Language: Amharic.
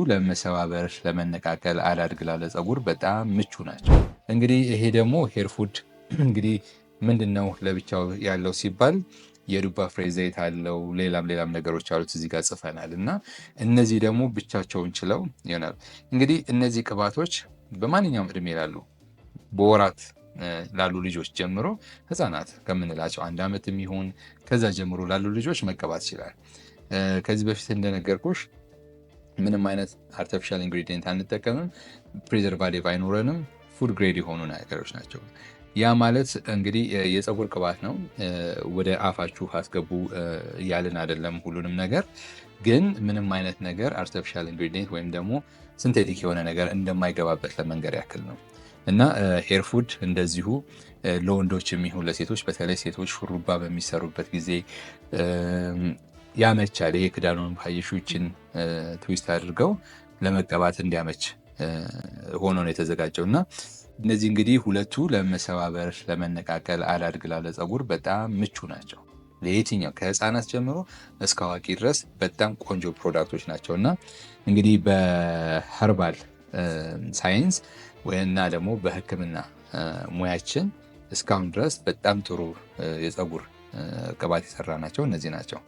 ለመሰባበር፣ ለመነቃቀል፣ አላድግ ላለ ፀጉር በጣም ምቹ ናቸው። እንግዲህ ይሄ ደግሞ ሄር ፉድ እንግዲህ ምንድነው ለብቻው ያለው ሲባል የዱባ ፍሬ ዘይት አለው፣ ሌላም ነገሮች አሉት እዚህ ጋር ጽፈናል። እና እነዚህ ደግሞ ብቻቸውን ችለው ይሆናል። እንግዲህ እነዚህ ቅባቶች በማንኛውም እድሜ ላሉ በወራት ላሉ ልጆች ጀምሮ ህፃናት ከምንላቸው 1 ዓመት የሚሆን ከዛ ጀምሮ ላሉ ልጆች መቀባት ይችላል። ከዚህ በፊት እንደነገርኩሽ ምንም አይነት አርቲፊሻል ኢንግሪዲየንት አንጠቀምም፣ ፕሪዘርቫቲቭ አይኖረንም፣ ፉድ ግሬድ የሆኑ ነገሮች ናቸው። ያ ማለት እንግዲህ የፀጉር ቅባት ነው፣ ወደ አፋችሁ አስገቡ እያልን አይደለም። ሁሉንም ነገር ግን ምንም አይነት ነገር አርቲፊሻል ኢንግሪዲየንት ወይም ደግሞ ሲንቴቲክ የሆነ ነገር እንደማይገባበት ለመንገር ያክል ነው። እና ሄር ፉድ እንደዚሁ ለወንዶች የሚሆን ለሴቶች፣ በተለይ ሴቶች ሹሩባ በሚሰሩበት ጊዜ ያመቻል። ይሄ ክዳኑን ሀይሹችን ትዊስት አድርገው ለመቀባት እንዲያመች ሆኖ ነው የተዘጋጀው። እና እነዚህ እንግዲህ ሁለቱ ለመሰባበር፣ ለመነቃቀል፣ አላድግ ላለ ፀጉር በጣም ምቹ ናቸው። ለየትኛው ከህፃናት ጀምሮ እስከ አዋቂ ድረስ በጣም ቆንጆ ፕሮዳክቶች ናቸው። እና እንግዲህ በኸርባል ሳይንስ ወይና ደግሞ በሕክምና ሙያችን እስካሁን ድረስ በጣም ጥሩ የፀጉር ቅባት የሰራ ናቸው እነዚህ ናቸው።